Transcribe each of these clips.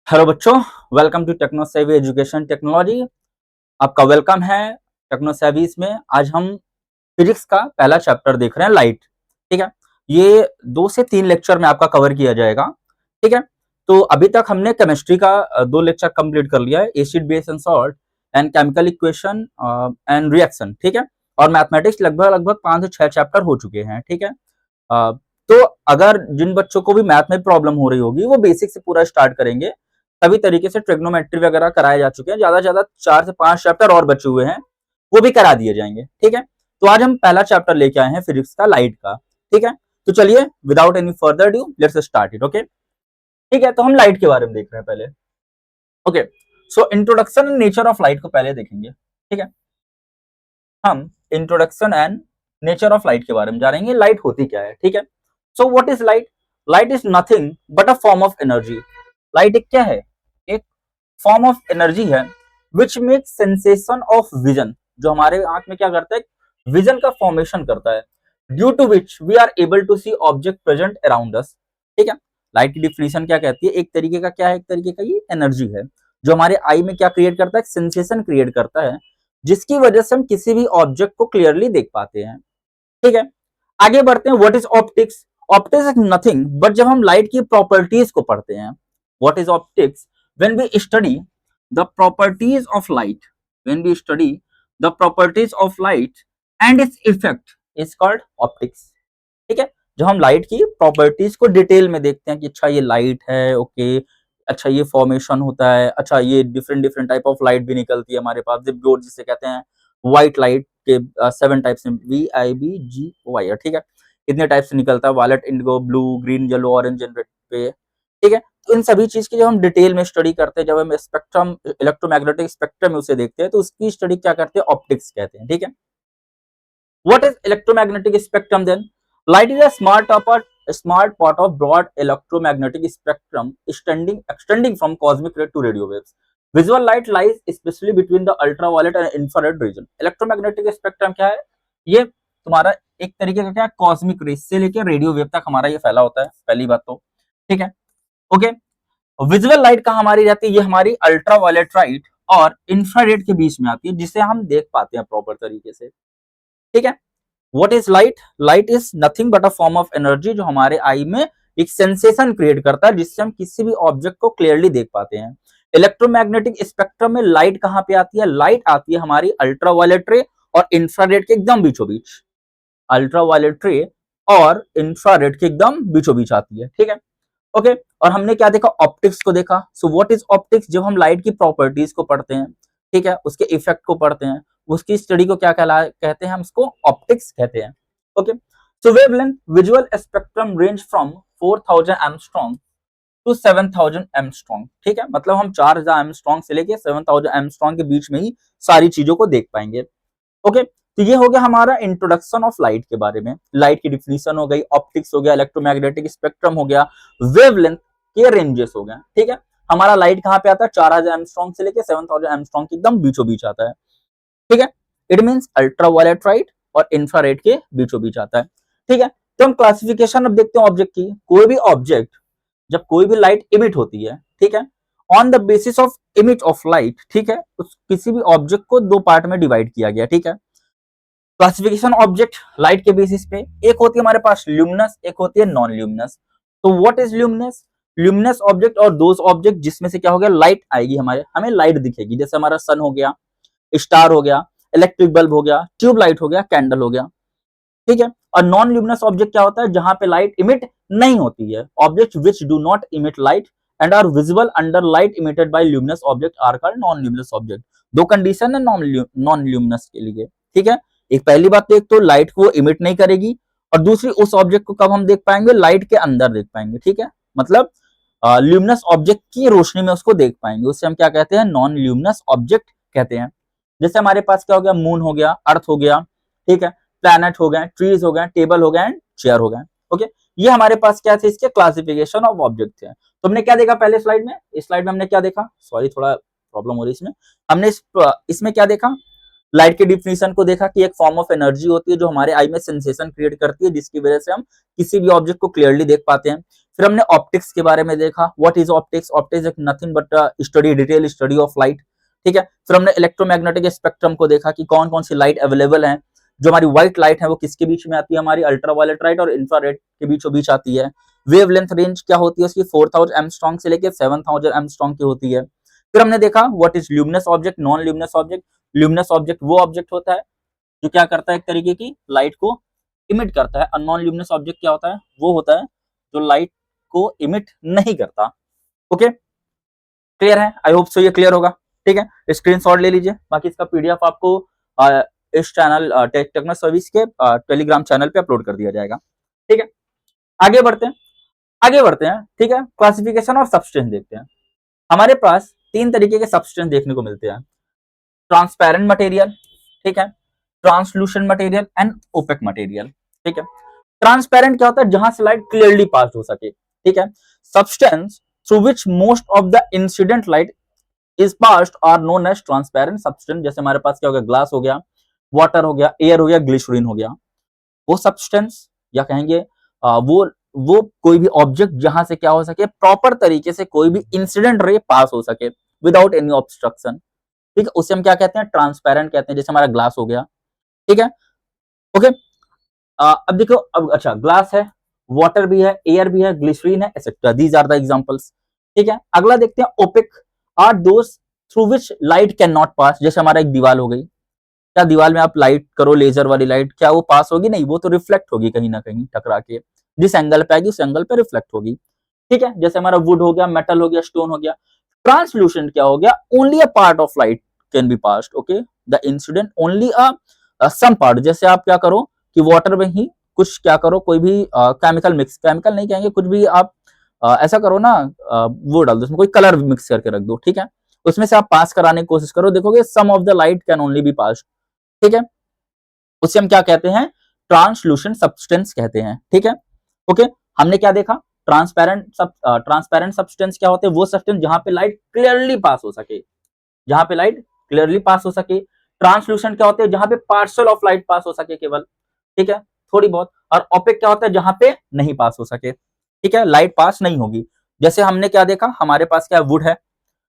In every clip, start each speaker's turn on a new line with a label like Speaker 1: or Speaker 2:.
Speaker 1: Hello बच्चों, welcome to techno सेवी education technology. आपका वेलकम है टेक्नो सेवीज में। आज हम फिजिक्स का पहला चैप्टर देख रहे हैं, लाइट। ठीक है, ये 2 से 3 लेक्चर में आपका कवर किया जाएगा। ठीक है, तो अभी तक हमने केमिस्ट्री का 2 लेक्चर कंप्लीट कर लिया है, acid base and salt and chemical equation and reaction. ठीक है, और मैथमेटिक्स लगभग लगभग 5 से 6 चैप्टर हो चुके हैं। ठीक है, अ, तो अगर जिन बच्चों को भी मैथ में प्रॉब्लम हो रही होगी वो बेसिक से पूरा स्टार्ट करेंगे। सभी तरीके से ट्रिग्नोमेट्री वगैरह कराए जा चुके हैं, ज्यादा से ज्यादा 4 से 5 चैप्टर और बचे हुए हैं, वो भी करा दिए जाएंगे। ठीक है, तो आज हम पहला चैप्टर लेके आए हैं फिजिक्स का, लाइट का। ठीक है, तो चलिए without any further due let's start it. Okay, ठीक है, तो हम लाइट के बारे में देख रहे हैं पहले। Okay, so introduction and nature of light को पहले देखेंगे। ठीक है, हम introduction and nature of light के बारे में जानेंगे, लाइट होती क्या है। ठीक है, so what is light? Light is nothing but a form of energy. Light एक क्या है? एक फॉर्म ऑफ एनर्जी है which make sensation of vision, जो हमारे आंख में क्या करता है, विजन का फॉर्मेशन करता है, due to which we are able to see object present around us. ठीक है, लाइट की डिफिनेशन क्या कहती है? एक तरीके का क्या है, एक तरीके का ये एनर्जी है जो हमारे आई में क्या क्रिएट करता है, सेंसेशन क्रिएट करता है, जिसकी वजह से हम किसी भी ऑब्जेक्ट को क्लियरली देख पाते हैं। ठीक है, आगे बढ़ते हैं। What is optics? Optics is nothing but जब हम लाइट की प्रॉपर्टीज को पढ़ते हैं, what is optics? When we study the properties of light, when we study the properties of light and its effect is called optics. ठीक है, जब हम लाइट की प्रॉपर्टीज को डिटेल में देखते हैं कि अच्छा ये लाइट है, ओके, अच्छा ये फॉर्मेशन होता है, अच्छा ये different different type of light भी निकलती है हमारे पास, जिप जिसे कहते हैं, व्हाइट लाइट के 7 टाइप्स में, VIBGY। ठीक है, इतने टाइप से निकलता है, violet, indigo, blue, green, yellow, orange and red पे। ठीक है, तो इन सभी चीज की जब हम डिटेल में स्टडी करते हैं, जब हम स्पेक्ट्रम, इलेक्ट्रोमैग्नेटिक स्पेक्ट्रम में उसे देखते हैं, तो उसकी स्टडी क्या करते हैं, ऑप्टिक्स कहते हैं। ठीक है, what is electromagnetic spectrum then? Light is a smart part of broad electromagnetic spectrum extending from cosmic ray to radio waves. Visual light lies especially between the ultraviolet and infrared region. Electromagnetic spectrum क्या है? ये तुम्हारा एक तरीके का क्या, cosmic रे से लेके रेडियो वेव तक हमारा ये फैला होता है, पहली बात तो। ठीक है, ओके। विजुअल लाइट कहाँ हमारी रहती है? ये हमारी अल्ट्रावायलेट लाइट और इंफ्रारेड के बीच में आती है, जिसे हम देख पाते हैं प्रॉपर तरीके से। ठीक है, what is light? Light is nothing but a form of energy जो हमारे आई में एक सेंसेशन क्रिएट करता है, जिससे हम किसी भी ऑब्जेक्ट को क्लियरली देख पाते हैं। इलेक्ट्रोमैग्नेटिक स्पेक्ट्रम में लाइट कहां पे आती है? लाइट आती है हमारी अल्ट्रावायलेट रे और इंफ्रारेड के एकदम बीचों बीच। अल्ट्रावायलेट रे और इंफ्रारेड के एकदम बीचों बीच आती है। ठीक है, ओके। और हमने क्या देखा? ऑप्टिक्स को देखा। So what is optics? जब हम लाइट की प्रॉपर्टीज को पढ़ते हैं, ठीक है, उसके इफेक्ट को पढ़ते हैं, उसकी स्टडी को क्या कहते हैं? हम उसको ऑप्टिक्स कहते हैं। Okay, so wavelength, visual spectrum range from 4000 angstrom to 7000 angstrom. ठीक है, मतलब हम 4000 एंगस्ट्रॉम से लेके 7000 एंगस्ट्रॉम के बीच में ही सारी चीजों को देख पाएंगे। ओके, तो ये हो गया हमारा इंट्रोडक्शन ऑफ लाइट के बारे में। लाइट की डिफिनीशन हो गई, ऑप्टिक्स हो गया, इलेक्ट्रोमैग्नेटिक स्पेक्ट्रम हो गया, वेवलेंथ के रेंजेस हो गए। ठीक है, हमारा लाइट कहां पे आता है? 4000 एंगस्ट्रॉम से लेके 7000 एंगस्ट्रॉम के एकदम बीचों बीच आता है। ठीक है, इट मींस अल्ट्रावायलेट लाइट और इंफ्रारेड के बीचों बीच आता है। ठीक है, तो हम क्लासिफिकेशन अब देखते हैं ऑब्जेक्ट की। कोई भी ऑब्जेक्ट, जब कोई भी लाइट इमिट होती है, ठीक है, on the basis of emit of light, ठीक है, उस किसी भी ऑब्जेक्ट को 2 पार्ट में डिवाइड किया गया। ठीक है, क्लासिफिकेशन ऑब्जेक्ट लाइट के बेसिस पे, एक होती है हमारे पास ल्यूमिनस, एक होती है नॉन ल्यूमिनस। तो what is luminous? Luminous object और दोज ऑब्जेक्ट जिसमें से क्या हो गया, लाइट आएगी, हमारे हमें लाइट दिखेगी, जैसे हमारा सन हो गया, स्टार हो गया, इलेक्ट्रिक बल्ब हो गया, ट्यूब लाइट हो गया, कैंडल हो गया। ठीक है, और नॉन ल्यूमिनस ऑब्जेक्ट क्या होता है? जहां पे लाइट इमिट नहीं होती है। Object which do not emit light and are visible under light emitted by luminous object are called non luminous object. दो कंडीशन है नॉन ल्यूमिनस के लिए। ठीक है, एक पहली बात तो एक तो लाइट को इमिट नहीं करेगी, और दूसरी उस ऑब्जेक्ट को कब हम देख पाएंगे? लाइट के अंदर देख पाएंगे। ठीक है, मतलब ल्यूमिनस ऑब्जेक्ट की रोशनी में उसको देख पाएंगे, उससे हम क्या कहते हैं? नॉन ल्यूमिनस ऑब्जेक्ट कहते हैं। जैसे हमारे पास क्या हो गया? मून हो गया, अर्थ हो गया, ठीक है, प्लैनेट हो गए, ट्रीज हो गए, टेबल हो गए एंड चेयर हो गए। ओके, ये हमारे पास क्या थे? इसके क्लासिफिकेशन ऑफ ऑब्जेक्ट थे। तो हमने क्या देखा पहले स्लाइड में? इस स्लाइड में हमने क्या देखा? सॉरी, थोड़ा प्रॉब्लम हो रही है इसमें। हमने इसमें क्या देखा? लाइट के डिफिनीशन को देखा कि एक फॉर्म ऑफ एनर्जी होती है जो हमारे आई में सेंसेशन क्रिएट करती है, जिसकी वजह से हम किसी भी ऑब्जेक्ट को क्लियरली देख पाते हैं। फिर हमने ऑप्टिक्स के बारे में देखा, what is optics, optics is nothing but study, detail study of light, ठीक है। फिर हमने इलेक्ट्रोमैग्नेटिक स्पेक्ट्रम को देखा कि कौन कौन सी लाइट अवेलेबल है, जो हमारी व्हाइट लाइट है वो किसके बीच में आती है, हमारी अल्ट्रावायलेट लाइट और इंफ्रारेड के बीचों बीच आती है। वेवलेंथ रेंज क्या होती है उसकी, 4000 एंगस्ट्रॉम से लेकर 7000 एंगस्ट्रॉम की होती है। फिर हमने देखा what is luminous object, non luminous object. Luminous object वो ऑब्जेक्ट होता है जो क्या करता है, एक तरीके की लाइट को इमिट करता है। नॉन ल्यूमिनस ऑब्जेक्ट क्या होता है, वो होता है जो लाइट को इमिट नहीं करता। ओके, क्लियर है, आई होप सो ये क्लियर होगा, ठीक है। स्क्रीनशॉट ले लीजिए, बाकी इसका पीडीएफ आपको इस चैनल टेक्नो सर्विस के टेलीग्राम चैनल पे अपलोड कर दिया जाएगा, ठीक है। आगे बढ़ते हैं, आगे बढ़ते हैं, ठीक है। क्लासिफिकेशन ऑफ सब्सटेंस देखते हैं। हमारे पास तीन तरीके के सब्सटेंस देखने को मिलते हैं, ट्रांसपेरेंट मटेरियल, ठीक है, translucent material and opaque material, ठीक है। ट्रांसपेरेंट क्या होता है, जहां से लाइट क्लियरली पास हो सके, ठीक है। Substance through which most of the incident light is passed are known as transparent substance. जैसे हमारे पास क्या हो गया, ग्लास हो गया, वाटर हो गया, एयर हो गया, ग्लिसरीन हो गया। वो सब्सटेंस या कहेंगे वो कोई भी ऑब्जेक्ट जहां से क्या हो सके, प्रॉपर तरीके से कोई भी इंसिडेंट रे पास हो सके विदाउट एनी ऑब्स्ट्रक्शन, ठीक है, उसे हम क्या कहते हैं, ट्रांसपेरेंट कहते हैं। जैसे हमारा ग्लास हो गया, ठीक है, ओके। अब देखो, अब अच्छा, ग्लास है, वाटर भी है, एयर भी है, ग्लिसरीन है, etcetera, these are the examples, ठीक है। अगला देखते हैं, opaque are those through which light can not pass. जैसे हमारा एक दीवार हो गई, क्या दीवार में आप लाइट करो, लेजर वाली लाइट, क्या वो पास होगी, नहीं, वो तो रिफ्लेक्ट होगी कहीं ना कहीं टकरा के, जिस एंगल पे आएगी उस एंगल पे रिफ्लेक्ट होगी, ठीक है। जैसे हमारा वुड हो गया, मेटल हो गया, स्टोन हो गया। ट्रांसल्यूसेंट क्या हो गया, only a part of light can be passed, okay, the incident only a some part. जैसे आप क्या करो कि वाटर में ही कुछ क्या करो, कोई भी केमिकल मिक्स, केमिकल नहीं कहेंगे, कुछ भी आप ऐसा करो ना, वो डाल दो उसमें, कोई कलर मिक्स करके रख दो, ठीक है, उसमें से आप पास कराने की कोशिश करो, देखोगे some of the light can only be passed, ठीक है। उसे हम क्या कहते हैं, ट्रांसलूसेंट सब्सटेंस कहते हैं, ठीक है, ओके। हमने क्या देखा, ट्रांसपेरेंट सब्सटेंस क्या होते हैं, वो सब्सटेंस जहां पे लाइट क्लियरली पास हो सके, जहां पे लाइट क्लियरली पास हो सके। ट्रांसलूसेंट क्या होते हैं, जहां पे पार्शियल ऑफ लाइट पास हो सके केवल, ठीक है, थोड़ी बहुत। और ओपेक क्या होता है, जहां पे नहीं पास हो सके, ठीक है, लाइट पास नहीं होगी। जैसे हमने क्या देखा, हमारे पास क्या वुड है,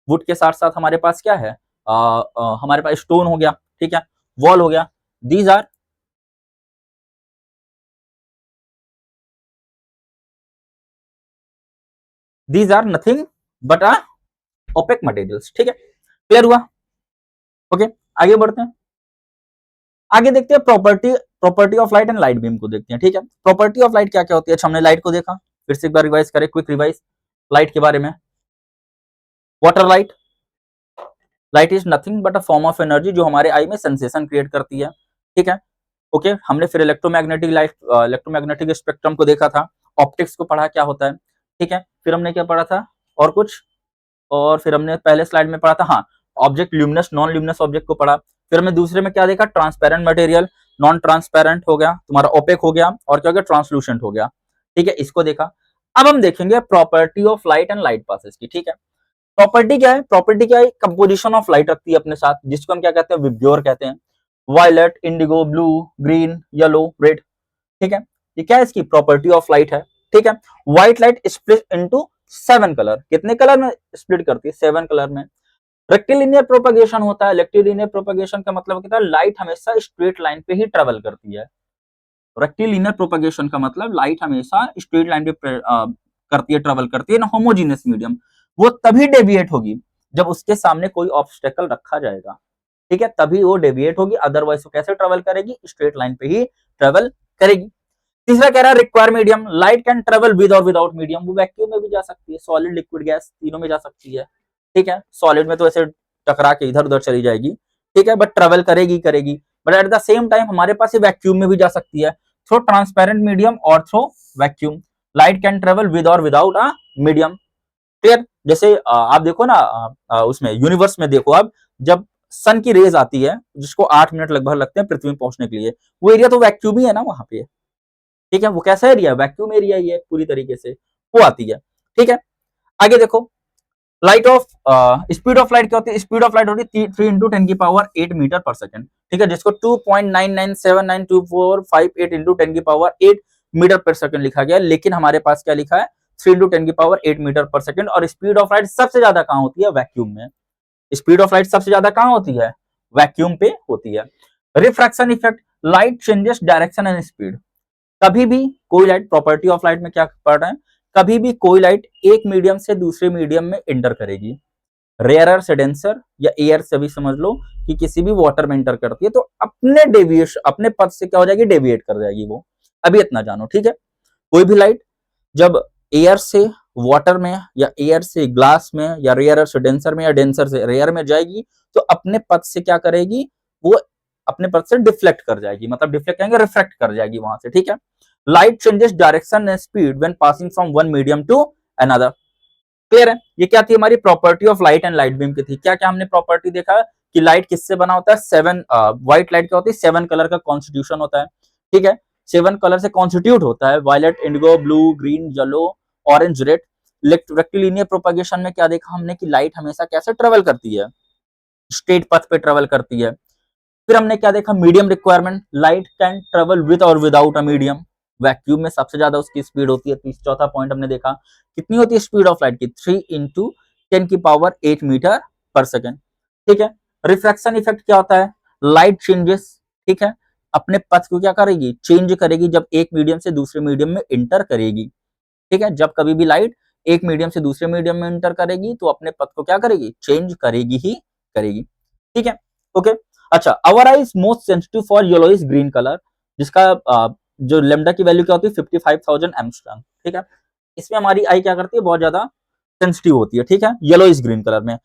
Speaker 1: वुड के साथ साथ हमारे पास क्या है, हमारे पास स्टोन हो गया, ठीक है, वॉल हो गया, these are nothing but a opaque materials, ठीक है, क्लियर हुआ, ओके। आगे बढ़ते हैं, आगे देखते हैं property of light and light beam को देखते हैं, ठीक है। प्रॉपर्टी ऑफ लाइट क्या क्या होती है, अच्छा हमने लाइट को देखा, फिर से एक बार रिवाइज करें, क्विक रिवाइज लाइट के बारे में। Water light, light is nothing but a form of energy जो हमारे आई में सेंसेशन क्रिएट करती है, ठीक है, ओके। हमने फिर इलेक्ट्रोमैग्नेटिक लाइट, इलेक्ट्रोमैग्नेटिक स्पेक्ट्रम को देखा था, ऑप्टिक्स को पढ़ा क्या होता है, ठीक है। फिर हमने क्या पढ़ा था, और कुछ, और फिर हमने पहले स्लाइड में पढ़ा था, हाँ, object luminous non luminous object को पढ़ा। फिर हमने दूसरे में क्या देखा, ट्रांसपेरेंट मटेरियल, नॉन ट्रांसपेरेंट हो गया तुम्हारा, ओपेक हो गया, और क्या हो गया, ट्रांसलूसेंट हो गया, ठीक है, इसको देखा। अब हम देखेंगे property of light and light passes की, ठीक है। प्रॉपर्टी क्या है, प्रॉपर्टी क्या है, कंपोजिशन ऑफ लाइट रखती है अपने साथ, जिसको हम क्या कहते हैं, विब्ग्योर कहते हैं। Violet, indigo, blue, green, yellow, red, ठीक है, ये क्या है, इसकी प्रॉपर्टी ऑफ लाइट है, ठीक है। White light split into 7 colour, कितने कलर में स्प्लिट करती है, 7 कलर में। रेक्टिलिनियर प्रोपगेशन होता है, रेक्टिलिनियर प्रोपगेशन का मतलब क्या है, लाइट हमेशा स्ट्रेट लाइन पे ही ट्रेवल करती है। रेक्टिलिनियर प्रोपगेशन का मतलब लाइट हमेशा स्ट्रेट लाइन पे करती है, ट्रेवल करती है, ना होमोजीनियस मीडियम। वो तभी डेविएट होगी जब उसके सामने कोई ऑब्स्टेकल रखा जाएगा, ठीक है, तभी वो डेविएट होगी, अदरवाइज वो कैसे ट्रेवल करेगी, स्ट्रेट लाइन पे ही ट्रेवल करेगी। तीसरा कह रहा है require medium, light can travel with और विदाउट मीडियम, वो वैक्यूम में भी जा सकती है, सॉलिड, लिक्विड, गैस तीनों में जा सकती है, ठीक है। सॉलिड में तो ऐसे टकरा के इधर उधर चली जाएगी, ठीक है, बट ट्रेवल करेगी करेगी। But at the same time हमारे पास ये वैक्यूम में भी जा सकती है, थ्रू ट्रांसपेरेंट मीडियम और through vacuum. Light can travel with और विदाउट अ मीडियम, क्लियर। जैसे आप देखो ना, उसमें यूनिवर्स में देखो आप, जब सन की रेज आती है, जिसको 8 मिनट लगभग लगते हैं पृथ्वी में पहुंचने के लिए, वो एरिया तो वैक्यूम ही है ना वहां पे, ठीक है, वो कैसा एरिया है, वैक्यूम एरिया ही है पूरी तरीके से, वो आती है, ठीक है। आगे देखो, light of speed of light क्या होती है, स्पीड ऑफ लाइट होती है 3 × 10⁸ मीटर पर सेकंड, ठीक है, जिसको 2.99792458 × 10⁸ मीटर पर सेकंड लिखा गया, लेकिन हमारे पास क्या लिखा है, 3 into 10 की पावर 8 मीटर पर सेकंड। और स्पीड ऑफ लाइट सबसे ज्यादा कहां होती है? वैक्यूम में। स्पीड ऑफ लाइट सबसे ज्यादा कहां होती है? वैक्यूम पे होती है। Refraction effect, light changes direction and speed. कभी भी कोई लाइट, प्रॉपर्टी ऑफ लाइट में क्या पढ़ रहे हैं, कभी भी कोई लाइट एक मीडियम से दूसरे मीडियम में इंटर करेगी, रेयरर से डेंसर या एयर से भी समझ लो कि किसी भी वाटर में इंटर करती है तो अपने डेविएशन, अपने पथ से क्या हो जाएगी? डेविएट कर जाएगी वो। अभी इतना जानो, ठीक है। कोई भी लाइट जब एयर से वाटर में या एयर से ग्लास में या रेयरर से डेंसर में या डेंसर से रेयर में जाएगी तो अपने पथ से क्या करेगी? वो अपने पथ से डिफ्लेक्ट कर जाएगी, मतलब डिफ्लेक्ट कहेंगे, रिफ्रैक्ट कर जाएगी वहां से, ठीक है। Light changes direction and speed when passing from one medium to another. Clear है? ये क्या थी? हमारी property of light and light beam की थी। क्या क्या हमने प्रॉपर्टी देखा कि लाइट किससे बना होता है? 7 व्हाइट लाइट क्या होती है? 7 कलर का कॉन्स्टिट्यूशन होता है, ठीक है। 7 कलर से कॉन्स्टिट्यूट होता है, violet, indigo, blue, green, yellow, orange, red. Rectilinear propagation में क्या देखा हमने कि लाइट हमेशा कैसे ट्रेवल करती है? स्ट्रेट पथ पे ट्रेवल करती है। फिर हमने क्या देखा? Medium requirement, light can travel with और विदाउट अ मीडियम। वैक्यूम में सबसे ज्यादा उसकी स्पीड होती है। चौथा पॉइंट हमने देखा कितनी होती है स्पीड ऑफ लाइट की? 3 इंटू 10 की पावर 8 मीटर पर सेकेंड, ठीक है। रिफ्रैक्शन इफेक्ट क्या होता है? लाइट चेंजेस, ठीक है, अपने पथ को क्या करेगी? चेंज करेगी जब एक मीडियम से दूसरे मीडियम में इंटर करेगी, ठीक है। जब कभी भी लाइट एक मीडियम से दूसरे मीडियम में इंटर करेगी तो अपने पथ को क्या करेगी? चेंज करेगी ही करेगी, ठीक है। ओके, अच्छा, our eye is most sensitive for yellowish green colour, जिसका जो लेमडा की वैल्यू क्या होती है? 55,000 एंगस्ट्रॉम, ठीक है। इसमें हमारी आई क्या करती है? बहुत ज्यादा सेंसिटिव होती है, ठीक है, येलोइश ग्रीन कलर में।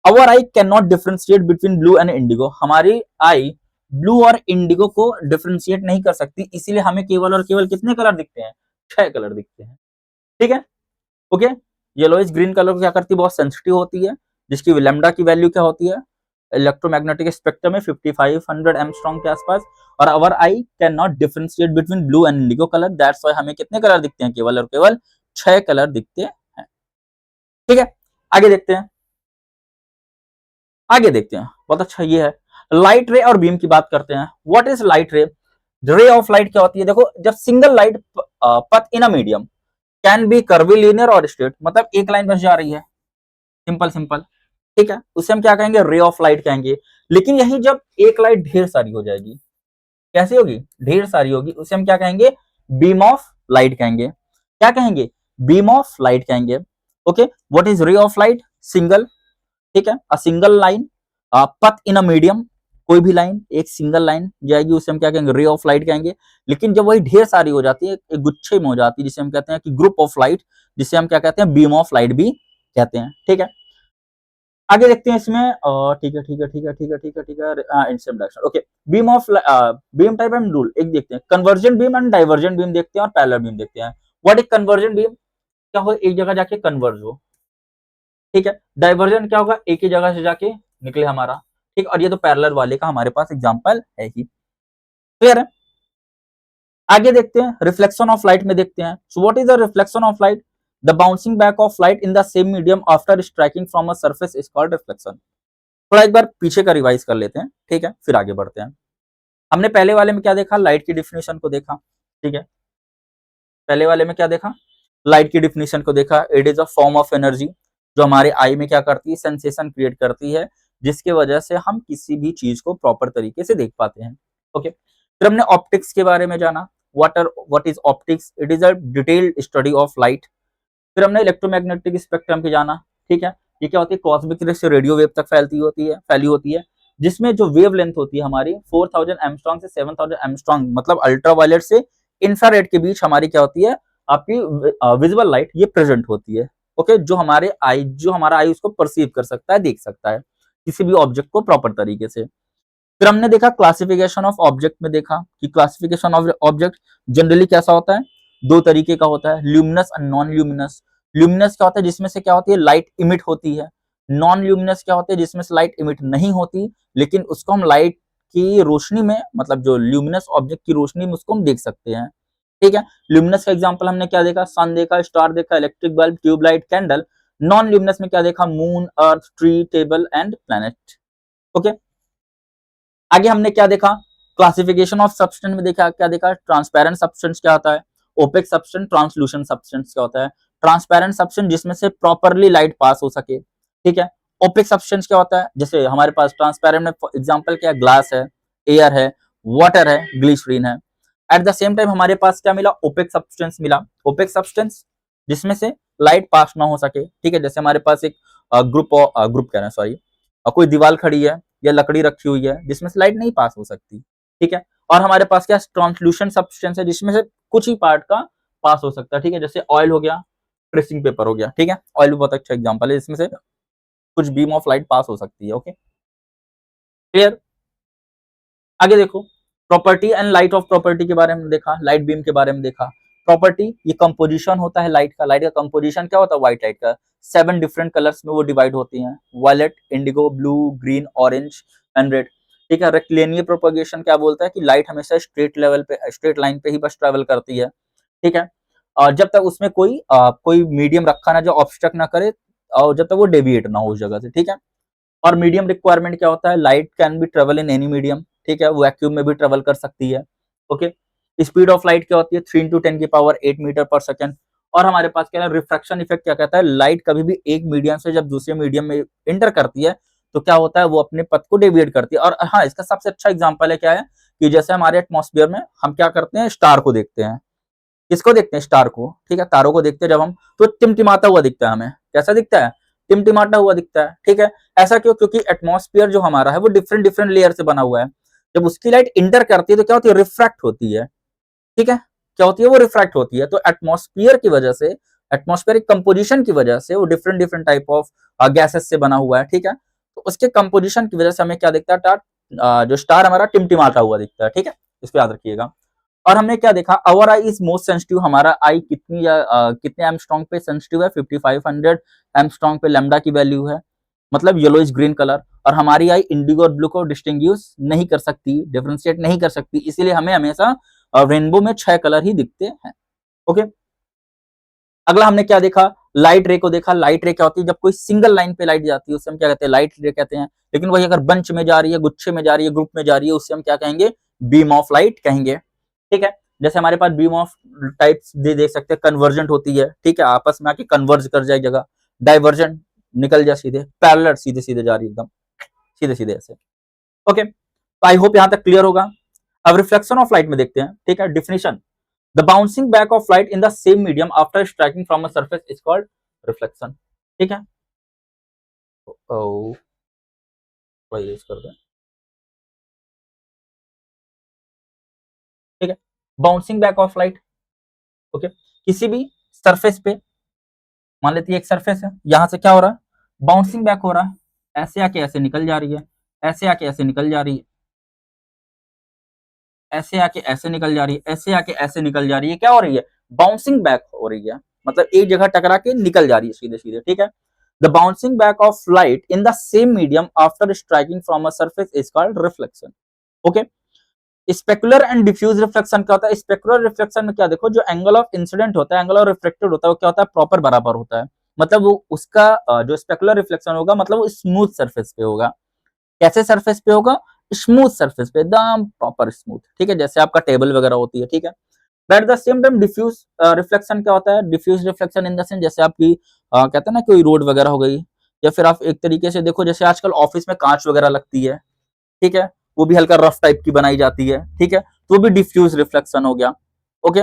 Speaker 1: Our eye can not differentiate between blue and indigo, हमारी आई ब्लू और इंडिगो को डिफरेंशिएट नहीं कर सकती, इसीलिए हमें केवल और केवल कितने कलर दिखते हैं? 6 कलर दिखते हैं, ठीक है। ओके, येलोइश ग्रीन कलर क्या करती है? बहुत सेंसिटिव होती है, जिसकी लैम्डा की वैल्यू क्या होती है इलेक्ट्रोमैग्नेटिक स्पेक्ट्रम में? 5500 एंगस्ट्रॉम के आसपास। और our eye can not differentiate between blue and indigo colour, that's why हमें कितने कलर दिखते हैं? केवल और केवल 6 कलर दिखते हैं, ठीक है। आगे देखते हैं, आगे देखते हैं। बहुत अच्छा, ये है लाइट रे और बीम की बात करते हैं। व्हाट इज लाइट रे? रे ऑफ लाइट क्या होती है? देखो, जब single light path in a medium can be curvilinear और स्ट्रेट, मतलब एक लाइन बस जा रही है, सिंपल सिंपल, ठीक है, उसे हम क्या कहेंगे? रे ऑफ लाइट कहेंगे। लेकिन यही जब एक लाइट ढेर सारी हो जाएगी, कैसी होगी? ढेर सारी होगी, उसे हम क्या कहेंगे? बीम ऑफ लाइट कहेंगे। क्या कहेंगे? बीम ऑफ लाइट कहेंगे। ओके, व्हाट इज रे ऑफ लाइट? सिंगल, ठीक है, अ सिंगल लाइन पथ इन अ मीडियम, कोई भी लाइन एक सिंगल लाइन जाएगी, उसे हम क्या कहेंगे? रे ऑफ लाइट कहेंगे। लेकिन जब वही ढेर सारी हो जाती है, एक गुच्छे में हो जाती है, जिसे हम कहते हैं कि ग्रुप ऑफ लाइट, जिसे हम क्या कहते हैं? बीम ऑफ लाइट भी कहते हैं, ठीक है। आगे देखते हैं इसमें, ठीक है ठीक है ठीक है ठीक है ठीक है ठीक है, instant direction. Okay, beam of beam type and rule एक देखते हैं, convergent beam and divergent beam देखते हैं और पैरेलल बीम देखते हैं। What is convergent beam? क्या हो? एक जगह जाके कन्वर्ज हो, ठीक है। डाइवर्जेंट क्या होगा? एक ही जगह से जाके निकले हमारा, ठीक। और ये तो पैरेलल वाले का हमारे पास एग्जांपल है ही, क्लियर है। आगे देखते हैं, रिफ्लेक्शन ऑफ लाइट में देखते हैं। So what is the reflection of light? The bouncing back of light in the same medium after striking from a surface is called reflection. थोड़ा एक बार पीछे का रिवाइज कर लेते हैं, ठीक है, फिर आगे बढ़ते हैं। हमने पहले वाले में क्या देखा? लाइट की डिफिनेशन को देखा, ठीक है। पहले वाले में क्या देखा? लाइट की डिफिनेशन को देखा। It is a form of energy जो हमारे आई में क्या करती है? सेंसेशन क्रिएट करती है, जिसके वजह से हम किसी भी चीज को प्रॉपर तरीके से देख पाते हैं। ओके, फिर हमने ऑप्टिक्स के बारे में जाना। What is optics? It is a detailed study of light. फिर हमने इलेक्ट्रोमैग्नेटिक स्पेक्ट्रम पे जाना, ठीक है। ये क्या होती है? कॉस्मिक रे से रेडियो वेव तक फैली होती है, जिसमें जो वेव लेंथ होती है हमारी 4000 एमस्ट्रॉन्ग से 7000 एमस्ट्रॉन्ग, मतलब अल्ट्रावायलेट से इंफ्रारेड के बीच हमारी क्या होती है? आपकी विजिबल लाइट ये प्रेजेंट होती है। ओके, जो हमारा आई उसको परसीव कर सकता है, देख सकता है किसी भी ऑब्जेक्ट को प्रॉपर तरीके से। फिर हमने देखा क्लासिफिकेशन ऑफ ऑब्जेक्ट में देखा कि क्लासिफिकेशन ऑफ ऑब्जेक्ट जनरली कैसा होता है? दो तरीके का होता है, ल्यूमिनस और नॉन ल्यूमिनस। ल्यूमिनस क्या होता है? जिसमें से क्या होती है? लाइट इमिट होती है। नॉन ल्यूमिनस क्या होते हैं? जिसमें से लाइट इमिट नहीं होती, लेकिन उसको हम लाइट की रोशनी में, मतलब जो ल्यूमिनस ऑब्जेक्ट की रोशनी में उसको हम देख सकते हैं, ठीक है। ल्यूमिनस का एग्जांपल हमने क्या देखा? सन देखा, स्टार देखा, electric bulb, tube light, candle. Non luminous में क्या देखा? Moon, earth, tree, table and planet. Okay, आगे हमने क्या देखा? क्लासिफिकेशन ऑफ सब्सटेंस में देखा, क्या देखा? ट्रांसपेरेंट सब्सटेंस क्या होता है, ओपेक सब्सटेंस, ट्रांसलूसेंट सब्सटेंस क्या होता है। ट्रांसपेरेंट सब्सटेंस जिसमें से प्रॉपरली लाइट पास हो सके, ठीक है। ओपेक सब्सटेंस क्या होता है, जैसे हमारे पास ट्रांसपेरेंट में एग्जांपल क्या है, ग्लास है, एयर है, वाटर है, ग्लिसरीन है। एट द सेम टाइम हमारे पास क्या मिला, ओपेक सब्सटेंस मिला। ओपेक सब्सटेंस जिसमें से लाइट पास ना हो सके, ठीक है। जैसे हमारे पास एक ग्रुप कह रहे हैं, सॉरी, कोई दीवार खड़ी है या लकड़ी रखी हुई है जिसमें से लाइट नहीं पास हो सकती, ठीक है। और हमारे पास क्या ट्रांसल्यूशन सब्सटेंस है जिसमें से कुछ ही पार्ट का पास हो सकता है, ठीक है। जैसे ऑयल हो गया, ट्रेसिंग पेपर हो गया, ठीक है। ऑयल भी बहुत अच्छा एग्जांपल है, इसमें से कुछ बीम ऑफ लाइट पास हो सकती है। Okay, clear. आगे देखो, property and light of property के बारे में देखा, लाइट बीम के बारे में देखा। प्रॉपर्टी, ये कंपोजिशन होता है लाइट का। लाइट का कंपोजिशन क्या होता है, व्हाइट लाइट का 7 डिफरेंट कलर्स में वो डिवाइड होती हैं, violet, indigo, blue, green, orange and red, ठीक है। रेक्टिलिनियर प्रोपगेशन क्या बोलता है कि लाइट हमेशा स्ट्रेट लेवल पे, स्ट्रेट लाइन पे ही बस ट्रेवल करती है, ठीक है। और जब तक उसमें कोई मीडियम रखा ना जो ऑब्स्ट्रक्ट ना करे, और जब तक वो डेविएट ना हो उस जगह से, ठीक है। और मीडियम रिक्वायरमेंट क्या होता है, light can B travel in any medium, ठीक है। वैक्यूम में भी ट्रेवल कर सकती है। ओके, स्पीड ऑफ लाइट क्या होती है, 3 × 10⁻8 मीटर पर सेकंड। और हमारे पास क्या है, रिफ्रैक्शन इफेक्ट क्या कहता है, लाइट कभी भी एक मीडियम से जब दूसरे मीडियम में इंटर करती है तो क्या होता है, वो अपने पथ को डेविएट करती है। और हाँ, इसका सबसे अच्छा एग्जांपल है क्या है कि जैसे हमारे एटमॉस्फेयर में हम क्या करते हैं, स्टार को देखते हैं। किसको देखते हैं, स्टार को, ठीक है। तारों को देखते हैं जब हम, तो टिमटिमाता हुआ दिखता है हमें। कैसा दिखता है, टिमटिमाता हुआ दिखता है, ठीक है। ऐसा क्यों, क्योंकि एटमॉस्फेयर जो हमारा है वो डिफरेंट डिफरेंट लेयर से बना हुआ है। जब उसकी लाइट इंटर करती है तो क्या होती है, रिफ्रैक्ट होती है, ठीक है। क्या होती है, वो रिफ्रैक्ट होती है। तो एटमॉस्फेयर की वजह से, एटमॉस्फेरिक कंपोजिशन की वजह से वो different different type of gases से बना हुआ है, ठीक है। तो उसके कंपोजिशन की वजह से हमें क्या दिखता है, जो स्टार हमारा टिमटिमाता हुआ दिखता है, ठीक है। इसको याद रखिएगा। और हमने क्या देखा, अवर आई इज मोस्ट सेंसिटिव, हमारा आई कितने एमस्ट्रॉन्ग पे सेंसिटिव है, 5500 एमस्ट्रॉन्ग पे लैम्डा की वैल्यू है, मतलब येलोइश ग्रीन कलर। और हमारी आई इंडिगो और ब्लू को डिस्टिंग्विश नहीं कर सकती, डिफरेंशिएट नहीं कर सकती, इसीलिए हमें हमेशा रेनबो में 6 कलर ही दिखते हैं। ओके, अगला हमने क्या देखा, लाइट रे को देखा। लाइट रे क्या होती है, जब कोई सिंगल लाइन पे लाइट जाती है उससे हम क्या कहते हैं, लाइट रे कहते हैं। लेकिन वही अगर बंच में जा रही है, गुच्छे में जा रही है, ग्रुप में जा रही है, उससे हम क्या कहेंगे, बीम ऑफ लाइट कहेंगे, ठीक है। जैसे हमारे पास बीम ऑफ टाइप्स देख सकते हैं, कन्वर्जेंट होती है, ठीक है, आपस में आके कन्वर्ज कर जाए जगह। डाइवर्जेंट, निकल जा सीधे। पैरेलल, सीधे सीधे जा रही है एकदम, सीधे सीधे ऐसे। ओके, तो आई होप यहां तक क्लियर होगा। अब रिफ्लेक्शन ऑफ लाइट में देखते हैं, ठीक है। Definition, the bouncing back of light in the same medium after striking from a surface is called reflection, ठीक है। ओ, कर दें, ठीक है। Bouncing back of light, okay, किसी भी सरफेस पे, मान लेते हैं एक सरफेस है, यहां से क्या हो रहा है, बाउंसिंग बैक हो रहा है, ऐसे आके ऐसे निकल जा रही है, ऐसे आके ऐसे निकल जा रही है, ऐसे आके ऐसे निकल जा रही है, ऐसे आके ऐसे निकल जा रही है। क्या हो रही है, बाउंसिंग बैक हो रही है, मतलब एक जगह टकरा के निकल जा रही है सीधे सीधे, ठीक है। The bouncing back of light in the same medium after striking from a surface is called reflection. Okay, specular and diffuse reflection क्या होता है, स्पेकुलर रिफ्लेक्शन में क्या देखो, जो एंगल ऑफ इंसिडेंट होता है, एंगल ऑफ रिफ्लेक्टेड होता है, वो क्या होता है, प्रॉपर बराबर होता है। मतलब वो उसका जो स्पेकुलर रिफ्लेक्शन होगा, मतलब वो स्मूथ सरफेस पे होगा। कैसे सरफेस पे होगा, स्मूथ सरफेस पे, एकदम प्रॉपर स्मूथ, ठीक है, जैसे आपका टेबल वगैरह होती है, ठीक है। But the same time diffuse reflection क्या होता है, diffuse reflection in the sense, जैसे आपकी कहते हैं ना, कोई रोड वगैरह हो गई, या फिर आप एक तरीके से देखो, जैसे आजकल ऑफिस में कांच वगैरह लगती है, ठीक है, वो भी हल्का रफ टाइप की बनाई जाती है, ठीक है, तो वो भी डिफ्यूज रिफ्लेक्शन हो गया। ओके,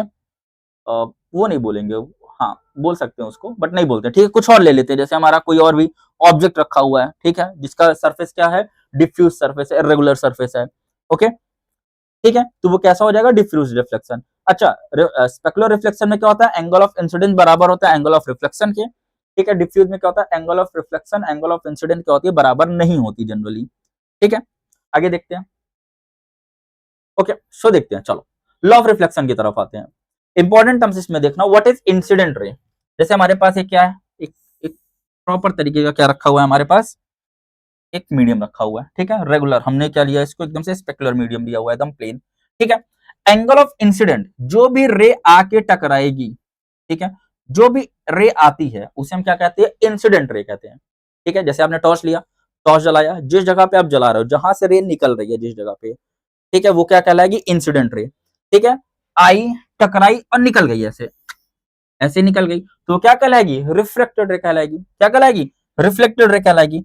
Speaker 1: वो नहीं बोलेंगे, हाँ बोल सकते हैं उसको, बट नहीं बोलते, ठीक है। कुछ और ले लेते हैं, जैसे हमारा कोई और भी ऑब्जेक्ट रखा हुआ है, ठीक है, जिसका सरफेस क्या है, डिफ्यूज सरफेस है, इरेगुलर सरफेस है। ओके, ठीक है, तो वो कैसा हो जाएगा, डिफ्यूज रिफ्लेक्शन। अच्छा, स्पेकुलर रिफ्लेक्शन में क्या होता है, एंगल ऑफ इंसिडेंस बराबर होता है एंगल ऑफ रिफ्लेक्शन के, ठीक है। डिफ्यूज में क्या होता है, angle of reflection angle of incidence क्या होती है, बराबर नहीं होती जनरली, ठीक है। आगे देखते हैं। ओके, सो देखते हैं, चलो लॉ ऑफ रिफ्लेक्शन की तरफ आते हैं। इंपॉर्टेंट टर्म्स इसमें देखना, व्हाट इज इंसिडेंट रे। जैसे हमारे पास एक क्या है, एक प्रॉपर तरीके का क्या रखा हुआ है, हमारे पास एक मीडियम रखा हुआ है, ठीक है, रेगुलर, हमने क्या लिया इसको, एकदम से स्पेकुलर मीडियम लिया हुआ है, एकदम प्लेन, ठीक है। एंगल ऑफ इंसिडेंट, जो भी रे आके टकराएगी, ठीक है, जो भी रे आती है उसे हम क्या कहते हैं, इंसिडेंट रे कहते हैं, ठीक है। जैसे आपने टॉर्च लिया, टॉर्च जलाया, जिस जगह पे आप जला रहे हो, जहां से रे निकल रही है जिस जगह पे, ठीक है, वो क्या कहलाएगी, इंसिडेंट रे, ठीक है। आई, टकराई और निकल गई ऐसे, ऐसे निकल गई तो क्या कहलाएगी? रिफ्रैक्टेड रे कहलाएगी। क्या कहलाएगी? रिफ्लेक्टेड रे कहलाएगी।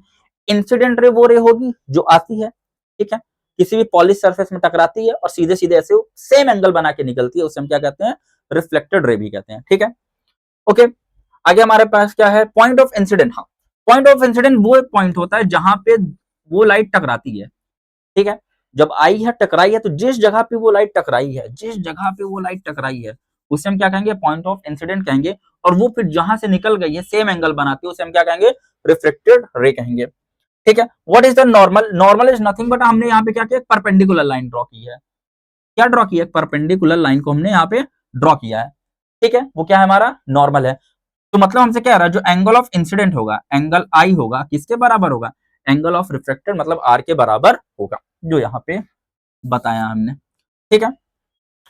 Speaker 1: इंसिडेंट रे वो रे होगी जो आती है, ठीक है, किसी भी पॉलिश सरफेस में टकराती है और सीधे सीधे ऐसे सेम एंगल बना के निकलती है, उसे हम क्या कहते हैं? रिफ्लेक्टेड रे भी कहते हैं, ठीक है। ओके, आगे हमारे पास क्या है? Point of incident. हाँ, पॉइंट ऑफ इंसिडेंट वो पॉइंट होता है जहां पे वो लाइट टकराती है, ठीक है। जब आई है, टकराई है, तो जिस जगह पे वो लाइट टकराई है, जिस जगह पे वो लाइट टकराई है, उसे हम क्या कहेंगे? पॉइंट ऑफ इंसिडेंट कहेंगे। और वो फिर जहां से निकल गई है, सेम एंगल बनाती है, उसे हम क्या कहेंगे? रिफ्लेक्टेड रे कहेंगे, ठीक है। What is the normal? Normal is nothing but हमने यहाँ पे क्या किया? परपेंडिकुलर लाइन ड्रॉ की है। क्या ड्रॉ किया? परपेंडिकुलर लाइन को हमने यहाँ पे ड्रॉ किया है, ठीक है। वो क्या है? हमारा नॉर्मल है। तो मतलब हमसे क्या आ रहा है? जो एंगल ऑफ इंसिडेंट होगा, एंगल आई होगा, किसके बराबर होगा? एंगल ऑफ रिफ्लेक्टेड मतलब आर के बराबर होगा, जो यहाँ पे बताया हमने, ठीक है।